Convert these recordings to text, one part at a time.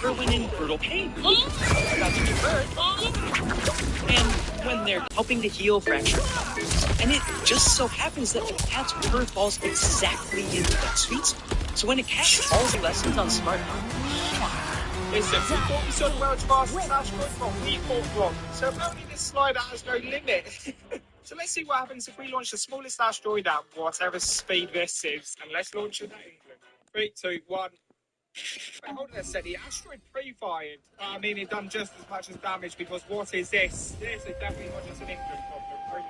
Erwin in brutal pain. About to give birth. And when they're helping to heal fractured bones. And it just so happens that the cat's purr falls exactly into that sweet spot. So when a cat calls lessons on smart listen, we thought we saw the world's fastest asteroid from we thought wrong. So apparently this slider has no limit. So let's see what happens if we launch the smallest asteroid at whatever speed this is. And let's launch it at England. 3, 2, 1. Wait, hold on a second. The asteroid pre-fired. I mean, it done just as much as damage because what is this? This is definitely not just an England problem. But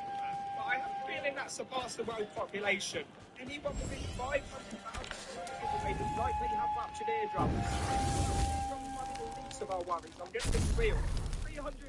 I have a feeling that surpassed the world population. Anyone within 500 miles would likely have ruptured eardrums. The least of our worries. I'm getting this real. 370.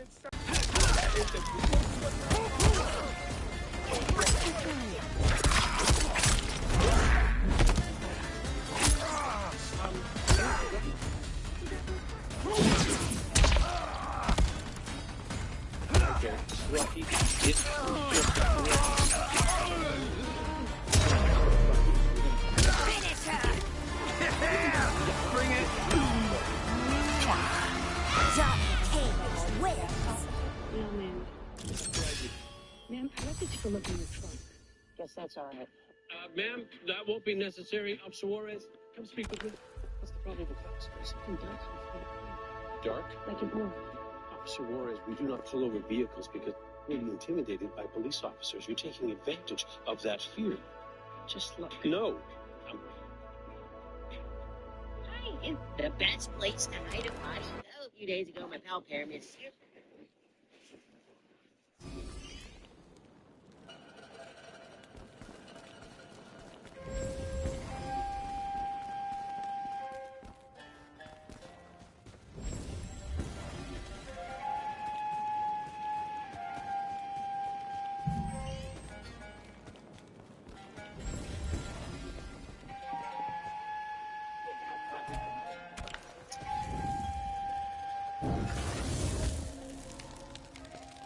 Ma'am, I'd like to take a look in your trunk. Guess that's all right. Ma'am, that won't be necessary. Officer Juarez, come speak with me. What's the problem with us? Something dark. Dark? Like an orb. Officer Juarez, we do not pull over vehicles because we're intimidated by police officers. You're taking advantage of that fear. Just look. No. Hi, it's the best place to hide a body. Oh, a few days ago, my pal Pyramid.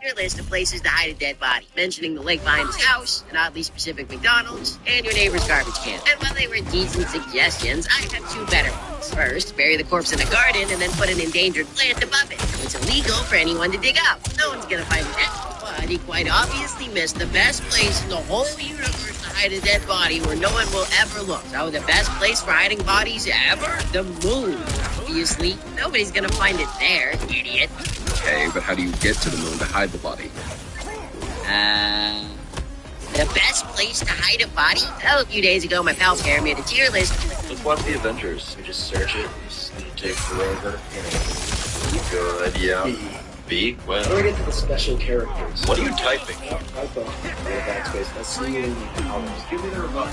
Your list of places to hide a dead body, mentioning the lake behind his house, an oddly specific McDonald's, and your neighbor's garbage can. And while they were decent suggestions, I have 2 better ones. First, bury the corpse in a garden and then put an endangered plant above it. It's illegal for anyone to dig up. No one's gonna find it. But he quite obviously missed the best place in the whole universe to hide a dead body where no one will ever look. So the best place for hiding bodies ever? The moon. Obviously, nobody's gonna find it there, idiot. Okay, but how do you get to the moon to hide the body? The best place to hide a body? Oh, a few days ago, my pal Pierre made a tier list. Let's watch the Avengers. You just search it, it takes forever. Good, yeah. B? When? How do I get to the special characters? What are you typing? Typo. Backspace. That's seeing colors. Give me the remote.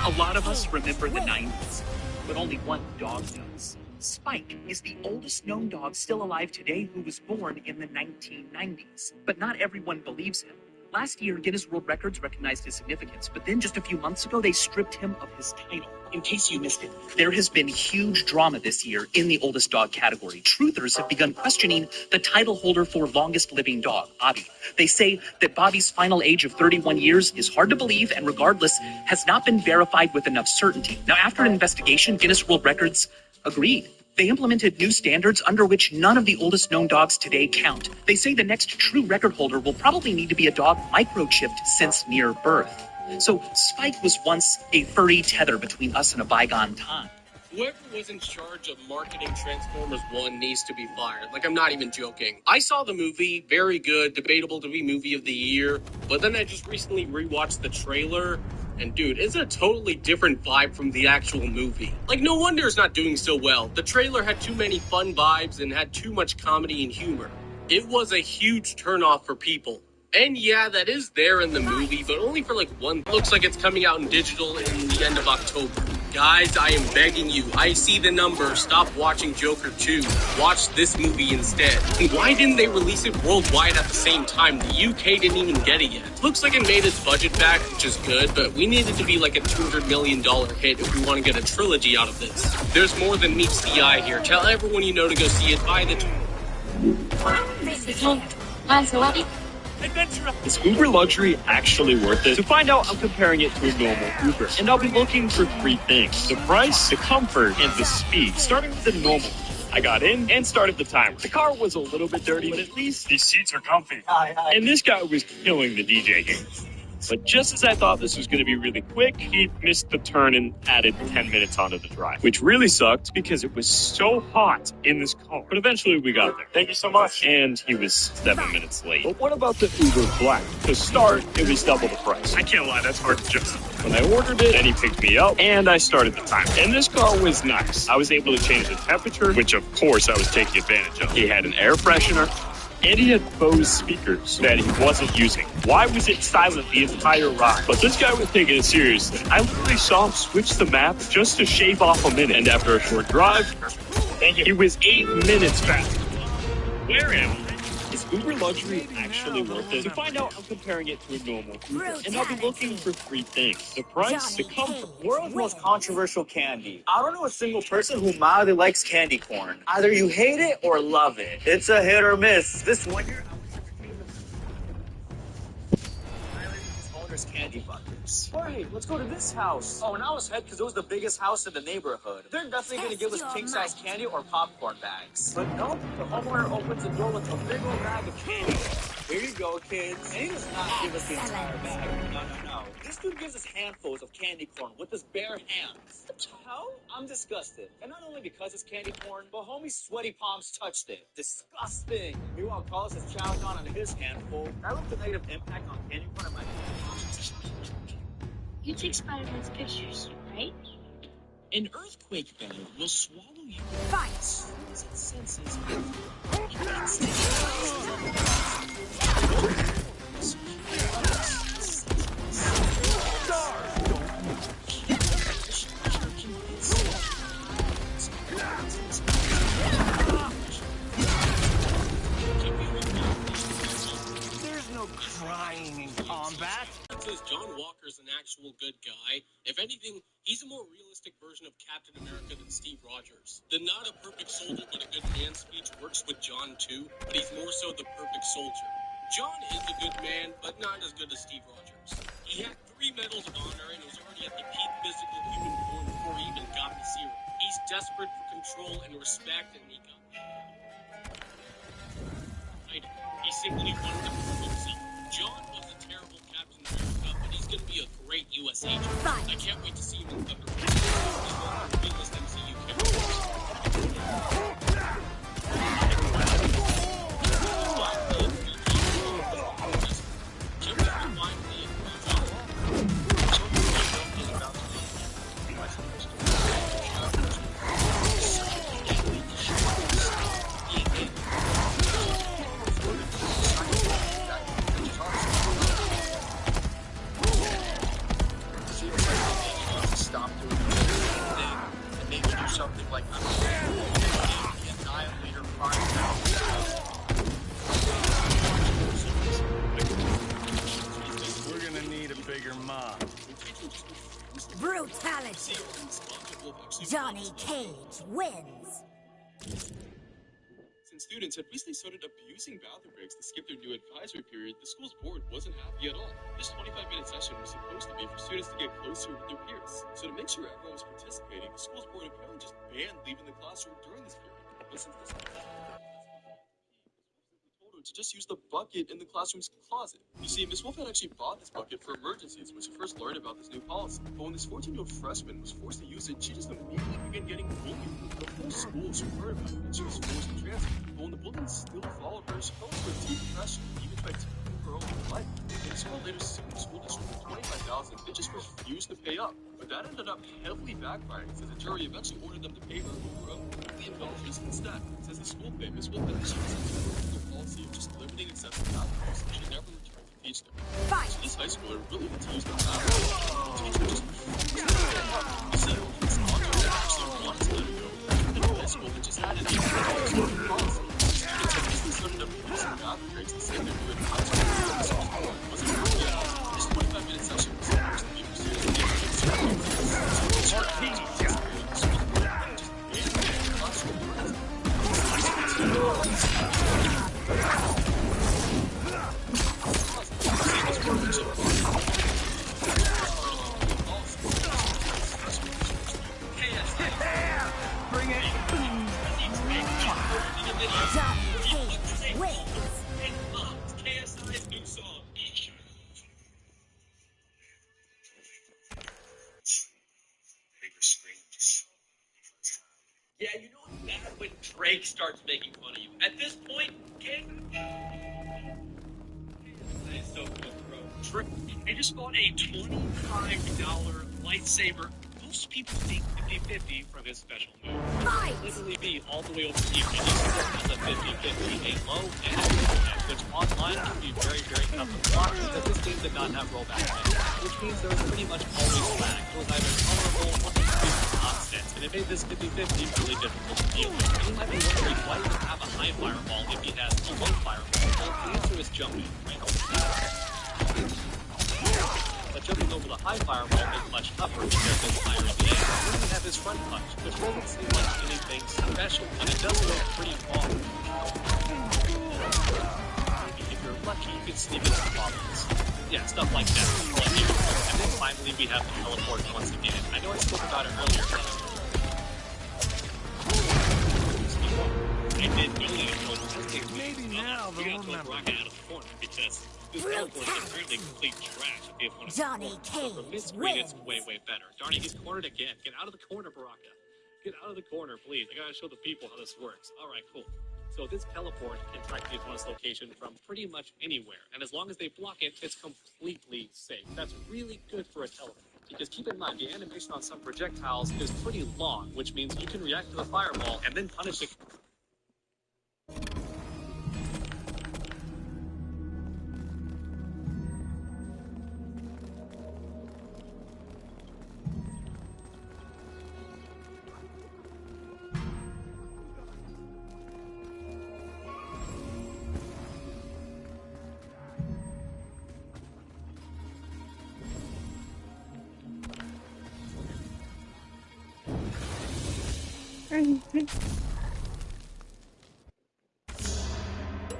A lot of us remember the 90s, but only one dog knows. Spike is the oldest known dog still alive today who was born in the 1990s. But not everyone believes him. Last year, Guinness World Records recognized his significance, but then just a few months ago, they stripped him of his title. In case you missed it, there has been huge drama this year in the oldest dog category. Truthers have begun questioning the title holder for longest living dog, Bobby. They say that Bobby's final age of 31 years is hard to believe and regardless has not been verified with enough certainty. Now, after an investigation, Guinness World Records agreed. They implemented new standards under which none of the oldest known dogs today count. They say the next true record holder will probably need to be a dog microchipped since near birth. So Spike was once a furry tether between us and a bygone time. Whoever was in charge of marketing Transformers 1 needs to be fired. Like, I'm not even joking. I saw the movie, very good, debatable to be movie of the year, but then I just recently rewatched the trailer, and dude, it's a totally different vibe from the actual movie. Like, no wonder it's not doing so well. The trailer had too many fun vibes and had too much comedy and humor. It was a huge turnoff for people. And yeah, that is there in the movie, but only for like one. Looks like it's coming out in digital in the end of October. Guys, I am begging you. I see the number. Stop watching Joker 2. Watch this movie instead. Why didn't they release it worldwide at the same time? The UK didn't even get it yet. Looks like it made its budget back, which is good, but we need it to be like a $200 million hit if we want to get a trilogy out of this. There's more than meets the eye here. Tell everyone you know to go see it. Buy the... Adventure. Is Uber luxury actually worth it? To find out, I'm comparing it to a normal Uber. And I'll be looking for three things: the price, the comfort, and the speed. Starting with the normal. I got in and started the timer. The car was a little bit dirty, but at least these seats are comfy. And this guy was killing the DJ game. But just as I thought this was going to be really quick, he missed the turn and added 10 minutes onto the drive, which really sucked because it was so hot in this car. But eventually we got there. Thank you so much. And he was 7 minutes late. But what about the Uber Black? To start, it was double the price. I can't lie, that's hard to justify. When I ordered it, then he picked me up, and I started the timer. And this car was nice. I was able to change the temperature, which of course I was taking advantage of. He had an air freshener, and he had Bose speakers that he wasn't using. Why was it silent the entire ride? But this guy was taking it seriously. I literally saw him switch the map just to shave off a minute. And after a short drive, he was 8 minutes faster. Where am I? Is Uber luxury actually worth it? To find out, I'm comparing it to a normal Uber. And I'll be looking for three things: the price, the comfort. World's most controversial candy. I don't know a single person who mildly likes candy corn. Either you hate it or love it. It's a hit or miss. This one year, owner's candy buckets. Hey, let's go to this house. Oh, and I was head because it was the biggest house in the neighborhood. They're definitely going to give us king-size candy or popcorn bags. But no, the homeowner opens the door with a big old bag of candy. Here you go, kids. And he does not give us the entire bag. No. This dude gives us handfuls of candy corn with his bare hands. What the hell? I'm disgusted. And not only because it's candy corn, but homie's sweaty palms touched it. Disgusting. Meanwhile, Carlos has chowed down on his handful. That left a negative impact on candy corn in my You take Spider-Man's pictures, right? An earthquake bag will swallow you. Fight! As soon as it senses There's no crying in combat. Says John Walker's an actual good guy. If anything, he's a more realistic version of Captain America than Steve Rogers. The not a perfect soldier but a good man speech works with John too, but he's more so the perfect soldier. John is a good man, but not as good as Steve Rogers. He had 3 medals of honor and was already at the peak physical human form before he even got the serum. He's desperate for control and respect, and he got it. He simply wanted to prove himself. John was a terrible Captain America, but he's going to be a great U.S. agent. I can't wait to see him in Thunder. He's one of the realest MCU characters. Stop doing anything and maybe do something like Annihilator Prime. We're gonna need a bigger mob. Brutality. Johnny Cage wins. Since students had recently started abusing bathroom breaks to skip their new advisory period, the school's board wasn't happy at all. This 25-minute session was supposed to be for students to get closer with their peers. So to make sure everyone was participating, the school's board apparently just banned leaving the classroom during this period. But since this told her to just use the bucket in the classroom's closet. You see, Miss Wolf had actually bought this bucket for emergencies when she first learned about this new policy. But when this 14-year-old freshman was forced to use it, she just immediately began getting bullied. The whole school should heard about it, and she was forced to transfer. But when the bullies still followed her, she fell into a deep depression and even tried taking her own life. And the school later sued the school district for $25,000. They just refused to pay up. But that ended up heavily backfiring, since the jury eventually ordered them to pay her over $1 instead. Since the school paid, Miss Wolf had actually policy of just limiting accepted bathrooms, and she never returned to teach them. So this high schooler really had to use the bathroom. The teacher just refused to let her go. You see, this object actually wanted to let her go, and the high school had just had an $8 policy. Students had recently started abusing bathroom breaks and saying they're doing high school. This wasn't happening yet. This 25-minute session was supposed to be for students to get Johnny Cage wins. KSI's new song. Yeah, you know what's bad when Drake starts making fun of you. At this point, it's so cool, bro. Drake, I just bought a $25 lightsaber. Most people think 50-50 from his special move. Fight! Literally be all the way over here, and you still have a 50-50, a low and a mid, which online can be very, very tough to block because this game did not have rollback mechanics, which means there was pretty much always lag. It was either colorable or nonsense, and it made this 50-50 really difficult to deal with. You might be wondering why does it have a high fireball if he has a low fireball? Well, the answer is jumping, right? But jumping over the high fireball is much tougher because it's higher in the air. Then we have his front punch, which doesn't seem like anything special, but it does work pretty far. Maybe if you're lucky, you can sneak into the bobbles. Yeah, stuff like that. And then finally we have the teleport once again. I know I spoke about it earlier, but I did know that it was Maybe now they'll remember. Out of the corner because this teleport is apparently complete trash. If one Johnny Cage from mid-screen, it's wins. way, way better. Darn it, he's cornered again. Get out of the corner, Baraka. Get out of the corner, please. I gotta show the people how this works. All right, cool. So this teleport can track the opponent's location from pretty much anywhere. And as long as they block it, it's completely safe. That's really good for a teleport. Because keep in mind, the animation on some projectiles is pretty long, which means you can react to the fireball and then punish it.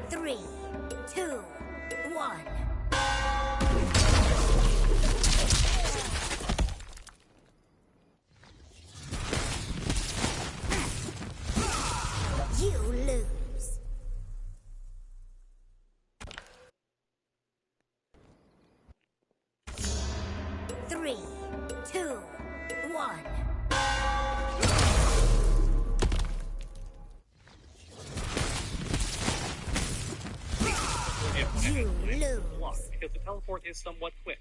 Three, two, one. You lose. Three, two, one. You lose. Because the teleport is somewhat quick.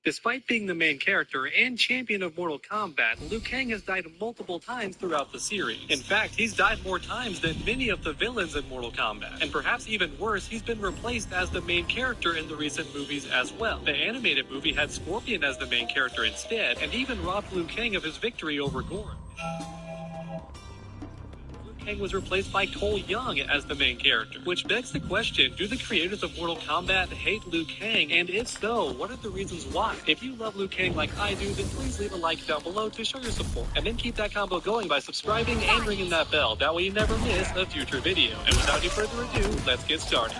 Despite being the main character and champion of Mortal Kombat, Liu Kang has died multiple times throughout the series. In fact, he's died more times than many of the villains in Mortal Kombat. And perhaps even worse, he's been replaced as the main character in the recent movies as well. The animated movie had Scorpion as the main character instead, and even robbed Liu Kang of his victory over Gordon. Kang was replaced by Cole Young as the main character, which begs the question, do the creators of Mortal Kombat hate Liu Kang, and if so, what are the reasons why? If you love Liu Kang like I do, then please leave a like down below to show your support, and then keep that combo going by subscribing and ringing that bell, that way you never miss a future video. And without any further ado, let's get started.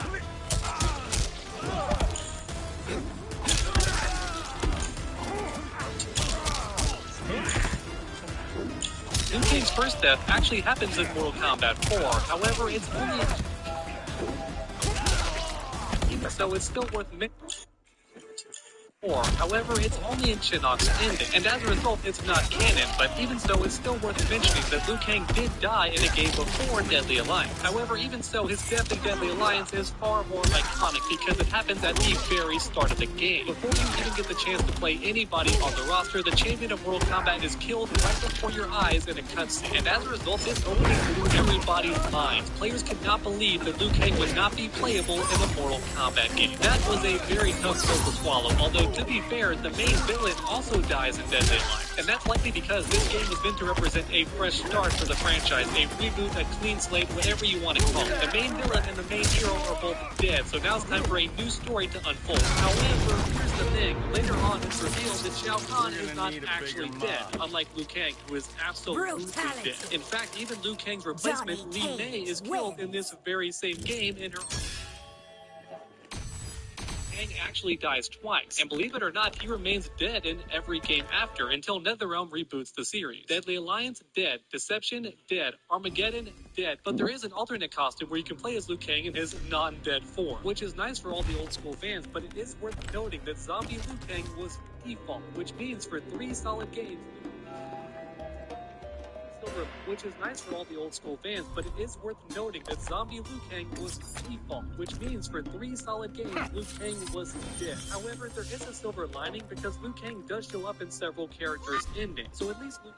Liu Kang's first death actually happens in Mortal Kombat 4, however, it's only... Even so, it's still worth however, it's only in Shinnok's ending, and as a result, it's not canon, but even so, it's still worth mentioning that Liu Kang did die in a game before Deadly Alliance. However, even so, his death in Deadly Alliance is far more iconic because it happens at the very start of the game. Before you even get the chance to play anybody on the roster, the champion of Mortal Kombat is killed right before your eyes in a cutscene, and as a result, this opening blew everybody's minds. Players could not believe that Liu Kang would not be playable in a Mortal Kombat game. That was a very tough pill to swallow, although to be fair, the main villain also dies in Deadly Alliance, and that's likely because this game was meant to represent a fresh start for the franchise, a reboot, a clean slate, whatever you want to call it. The main villain and the main hero are both dead, so now it's time for a new story to unfold. However, here's the thing, later on it's revealed that Shao Kahn is not actually dead, unlike Liu Kang, who is absolutely dead. In fact, even Liu Kang's replacement, Li Mei, is killed in this very same game in her Kang actually dies twice, and believe it or not, he remains dead in every game after until NetherRealm reboots the series. Deadly Alliance, dead. Deception, dead. Armageddon, dead. But there is an alternate costume where you can play as Liu Kang in his non-dead form, which is nice for all the old school fans, but it is worth noting that zombie Liu Kang was default, which means for 3 solid games, which is nice for all the old school fans, but it is worth noting that zombie Liu Kang was default, which means for 3 solid games, Liu Kang was dead. However, there is a silver lining because Liu Kang does show up in several characters' endings, so at least Liu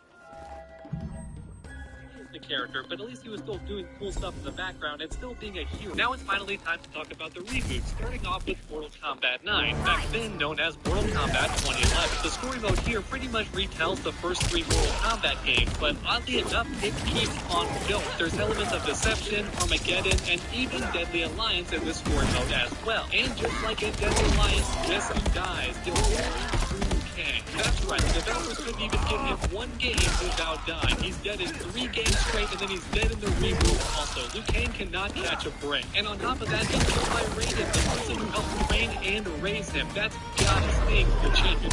the character, but at least he was still doing cool stuff in the background and still being a hero. Now it's finally time to talk about the reboot, starting off with Mortal Kombat 9, back then known as Mortal Kombat 2011. The story mode here pretty much retells the first 3 Mortal Kombat games, but oddly enough, it keeps on going. There's elements of Deception, Armageddon, and even Deadly Alliance in this story mode as well. And just like in Deadly Alliance, guess who dies? The Liu Kang. That's right, the developers couldn't even give him 1 game without dying. He's dead in 3 games straight, and then he's dead in the reboot also. Liu Kang cannot catch a break. And on top of that, he's killed by Raiden, the person who helped train and raise him. That's gotta sting the champion.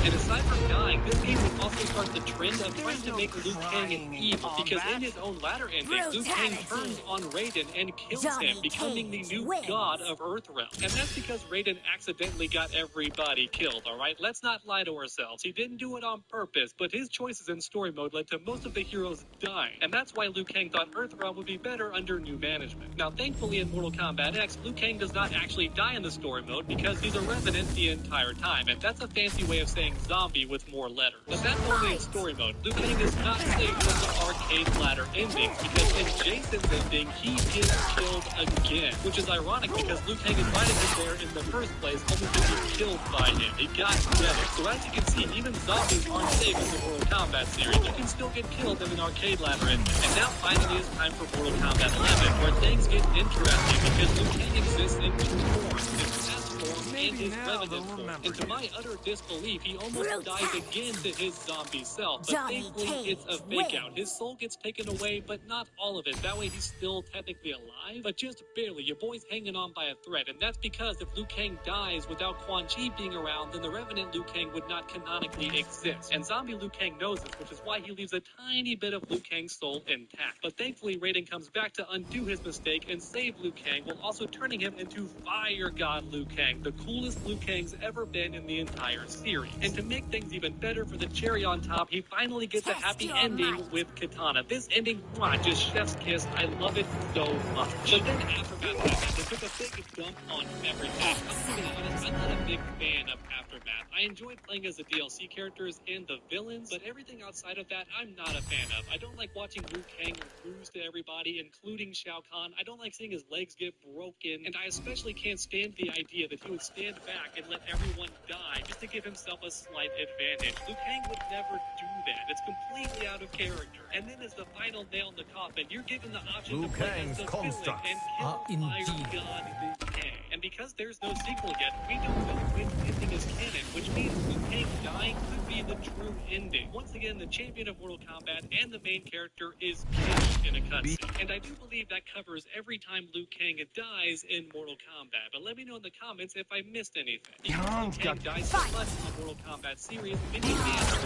And aside from dying, this game would also start the trend of trying to make Liu Kang an evil, because in his own latter ending, Liu Kang turns on Raiden and kills him, becoming the new god of Earthrealm. And that's because Raiden accidentally got everybody killed, alright? Let's not lie to ourselves. He didn't do it on purpose, but his choices in story mode led to most of the heroes dying. And that's why Liu Kang thought Earthrealm would be better under new management. Now, thankfully in Mortal Kombat X, Liu Kang does not actually die in the story mode because he's a revenant the entire time, and that's a fancy way of saying zombie with more letters. But that's only in story mode. Liu Kang is not safe from the arcade ladder endings because in Jason's ending, he gets killed again, which is ironic because Liu Kang invited him there in the first place only to be killed by him. He got better. So as you can see, even zombies aren't safe in the Mortal Kombat series. You can still get killed in an arcade ladder ending. And now finally it's time for Mortal Kombat 11, where things get interesting because Liu Kang exists in 2 forms, his past form and his revenant form. And to my utter disbelief, he almost dies again to his zombie self, but thankfully it's a fake out. His soul gets taken away, but not all of it. That way he's still technically alive, but just barely. Your boy's hanging on by a thread, and that's because if Liu Kang dies without Quan Chi being around, then the revenant Liu Kang would not canonically exist. And zombie Liu Kang knows this, which is why he leaves a tiny bit of Liu Kang's soul intact. But thankfully, Raiden comes back to undo his mistake and save Liu Kang, while also turning him into Fire God Liu Kang, the coolest Liu Kang's ever been in the entire series. And to make things even better for the cherry on top, he finally gets a happy ending with Katana. This ending, just chef's kiss. I love it so much. But then Aftermath happened. It took a big dump on everything. I'm gonna be honest, I'm not a big fan of Aftermath. I enjoyed playing as the DLC characters and the villains, but everything outside of that, I'm not a fan of. I don't like watching Liu Kang lose to everybody, including Shao Kahn. I don't like seeing his legs get broken, and I especially can't stand the idea that he would stand back and let everyone die just to give himself a slight advantage. Liu Kang would never do that. It's completely out of character. And then as the final nail in the coffin, you're given the option to play as the villain and kill Fire God Liu Kang. And because there's no sequel yet, we don't know when the ending is canon, which means Liu Kang dying could be the true ending. Once again, the champion of Mortal Kombat and the main character is killed in a cutscene. And I do believe that covers every time Liu Kang dies in Mortal Kombat. But let me know in the comments if I missed anything. Because Liu Kang dies so much in the Mortal Kombat series, many fans have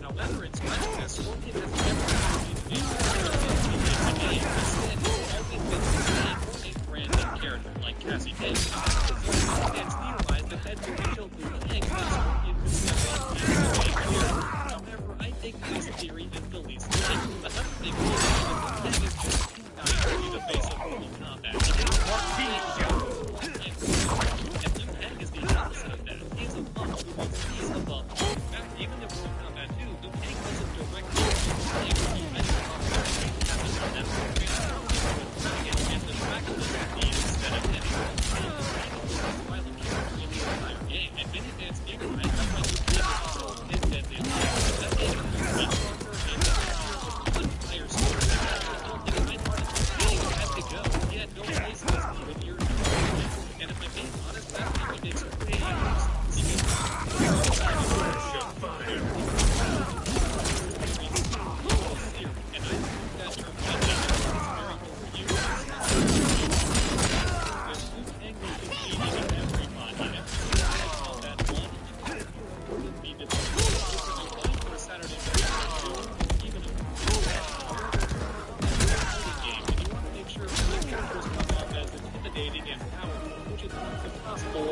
However, it's not that Scorpion has never been a brand new character like Cassie Cage. Fans theorize that Edmund killed Liu Kang and Scorpion could step in and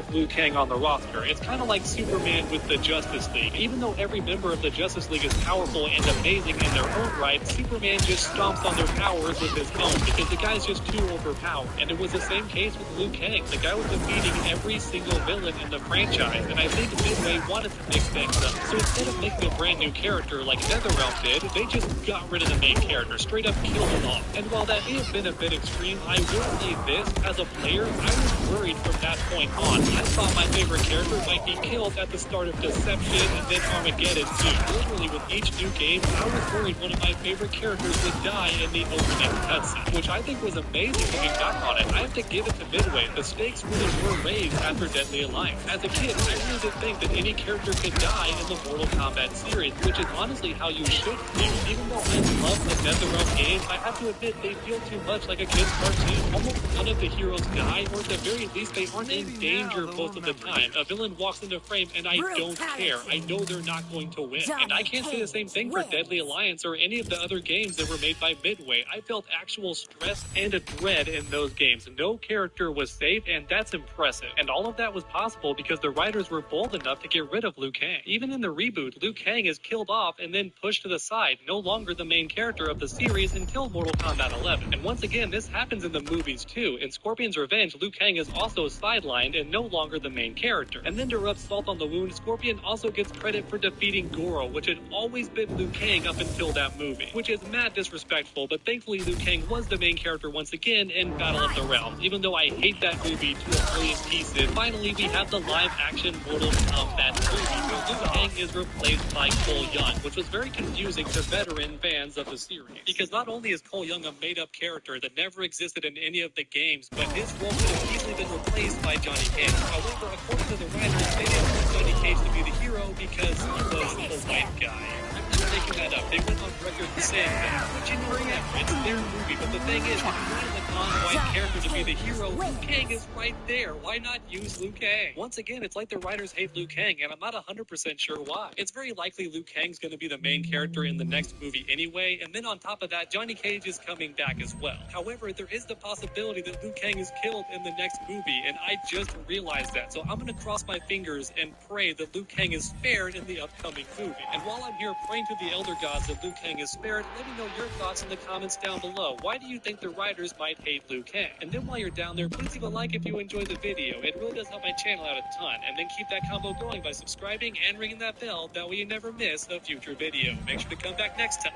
with Liu Kang on the roster. It's kind of like Superman with the Justice League. Even though every member of the Justice League is powerful and amazing in their own right, Superman just stomps on their powers with his own because the guy's just too overpowered. And it was the same case with Liu Kang. The guy was defeating every single villain in the franchise, and I think Midway wanted to mix things up. So instead of making a brand new character like NetherRealm did, they just got rid of the main character, straight up killed him off. And while that may have been a bit extreme, I will say this, as a player, I was worried from that point on. I thought my favorite character might be killed at the start of Deception and then Armageddon too. Literally with each new game, I was worried one of my favorite characters would die in the opening cutscene, which I think was amazing looking back on it. I have to give it to Midway. The stakes really were raised after Deadly Alliance. As a kid, I really did think that any character could die in the Mortal Kombat series, which is honestly how you should feel. Even though I love the NetherRealm games, I have to admit they feel too much like a kid's cartoon. Almost none of the heroes die, or at the very least they aren't in danger most of the time. A villain walks into frame and I don't care. I know they're not going to win. And I can't say the same thing for Deadly Alliance or any of the other games that were made by Midway. I felt actual stress and a dread in those games. No character was safe, and that's impressive. And all of that was possible because the writers were bold enough to get rid of Liu Kang. Even in the reboot, Liu Kang is killed off and then pushed to the side, no longer the main character of the series until Mortal Kombat 11. And once again, this happens in the movies too. In Scorpion's Revenge, Liu Kang is also sidelined and no longer the main character. And then to rub salt on the wound, Scorpion also gets credit for defeating Goro, which had always been Liu Kang up until that movie, which is mad disrespectful, but thankfully Liu Kang was the main character once again in Battle of the Realms. Even though I hate that movie to a million pieces, finally we have the live-action Mortal Kombat movie where Liu Kang is replaced by Cole Young, which was very confusing to veteran fans of the series. Because not only is Cole Young a made-up character that never existed in any of the games, but his role could have easily been replaced by Johnny Cage. However, according to the writers, they didn't want Johnny Cage to be the hero because he was the white guy. I'm just making that up. They went on record saying that. But you know, yeah, it's their movie. But the thing is, if you wanted a non-white character to be the hero, Liu Kang is right there. Why not use Liu Kang? Once again, it's like the writers hate Liu Kang, and I'm not 100% sure why. It's very likely Liu Kang's going to be the main character in the next movie anyway, and then on top of that, Johnny Cage is coming back as well. However, there is the possibility that Liu Kang is killed in the next movie, and I just realized that. So I'm going to cross my fingers and pray that Liu Kang is spared in the upcoming movie. And while I'm here praying to the elder gods that Liu Kang is spared, let me know your thoughts in the comments down below. Why do you think the writers might hate Liu Kang? And then while you're down there, please leave a like if you enjoyed the video. It really does help my channel out a ton. And then keep that combo going by subscribing and ringing that bell, that way you never miss a future video. Make sure to come back next time.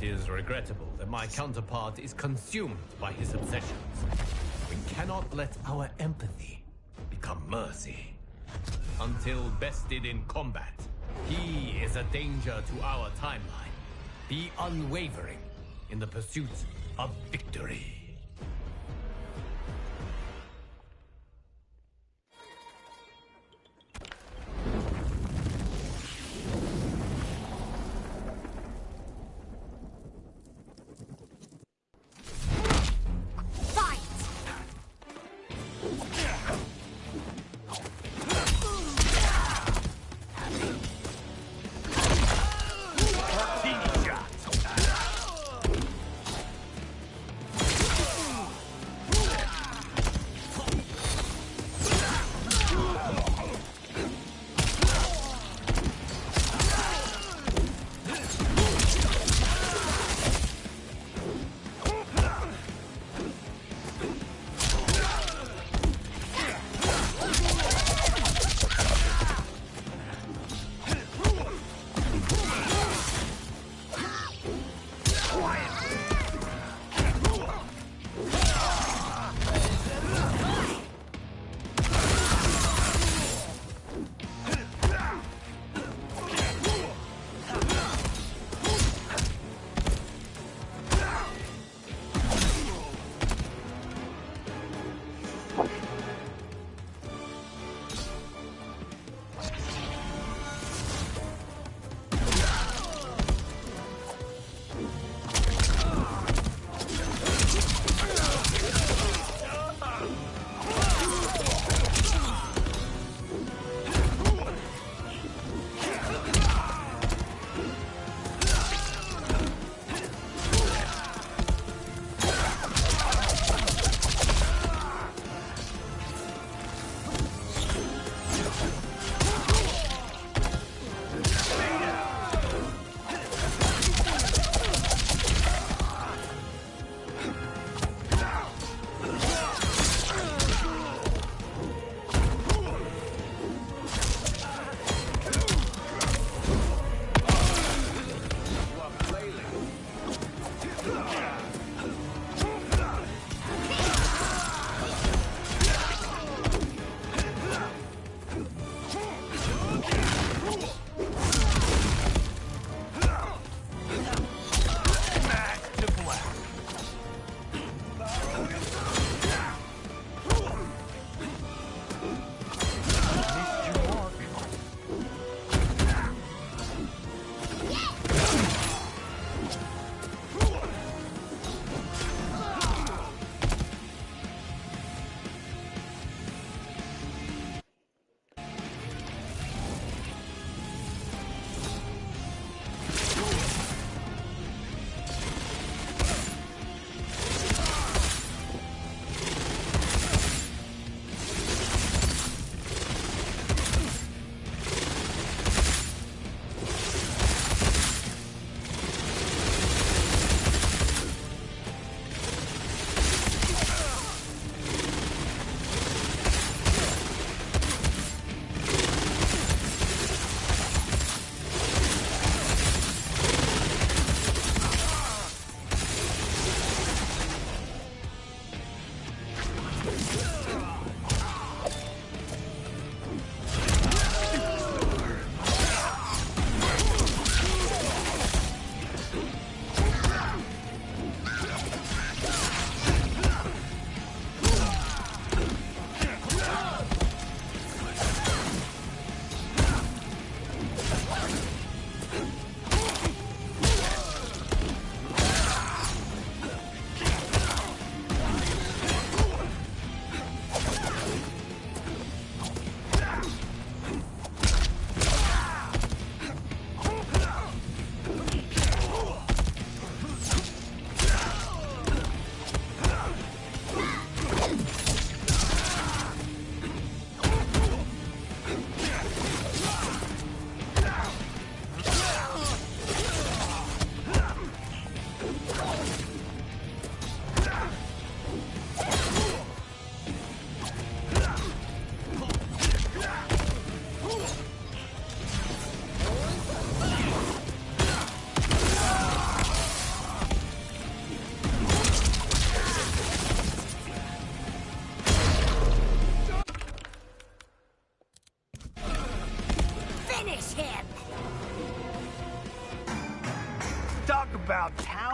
It is regrettable that my counterpart is consumed by his obsessions. We cannot let our empathy become mercy. Until bested in combat, he is a danger to our timeline. Be unwavering in the pursuit of victory.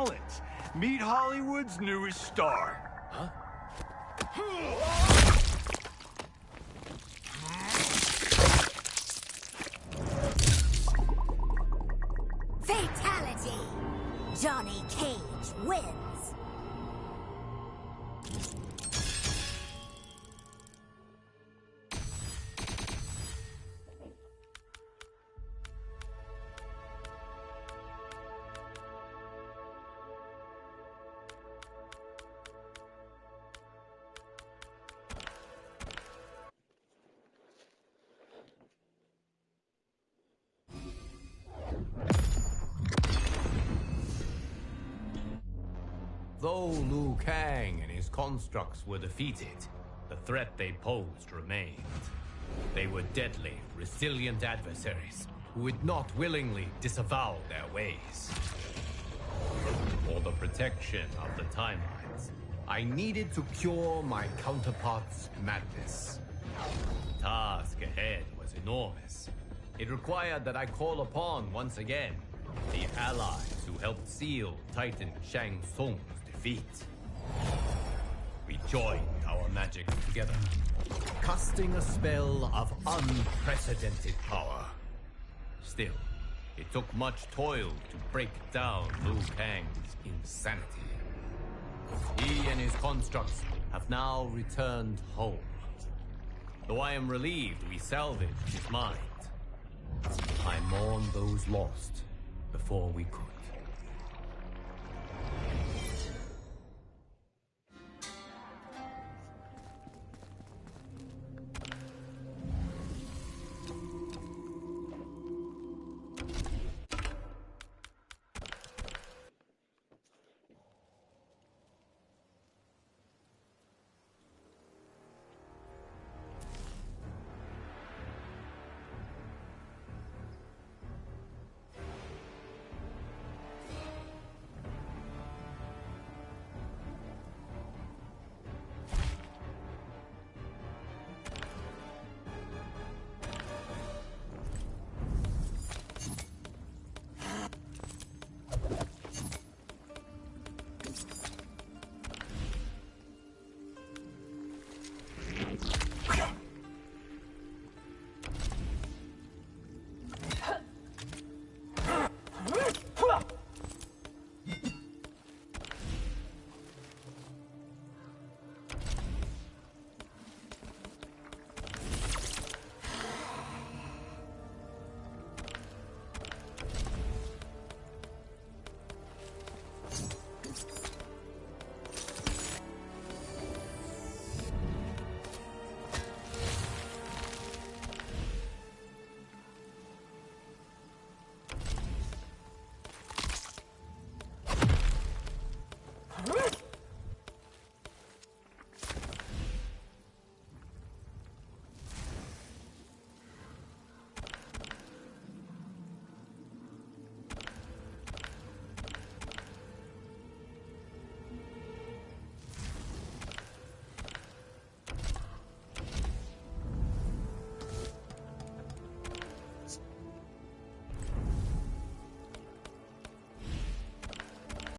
talent. Meet Hollywood's newest star. Huh? Fatality! Johnny Cage wins. Though Liu Kang and his constructs were defeated, the threat they posed remained. They were deadly, resilient adversaries who would not willingly disavow their ways. For the protection of the timelines, I needed to cure my counterpart's madness. The task ahead was enormous. It required that I call upon, once again, the allies who helped seal Titan Shang Tsung's defeat. We joined our magic together, casting a spell of unprecedented power. Still, it took much toil to break down Liu Kang's insanity. He and his constructs have now returned home. Though I am relieved we salvaged his mind, I mourn those lost before we could.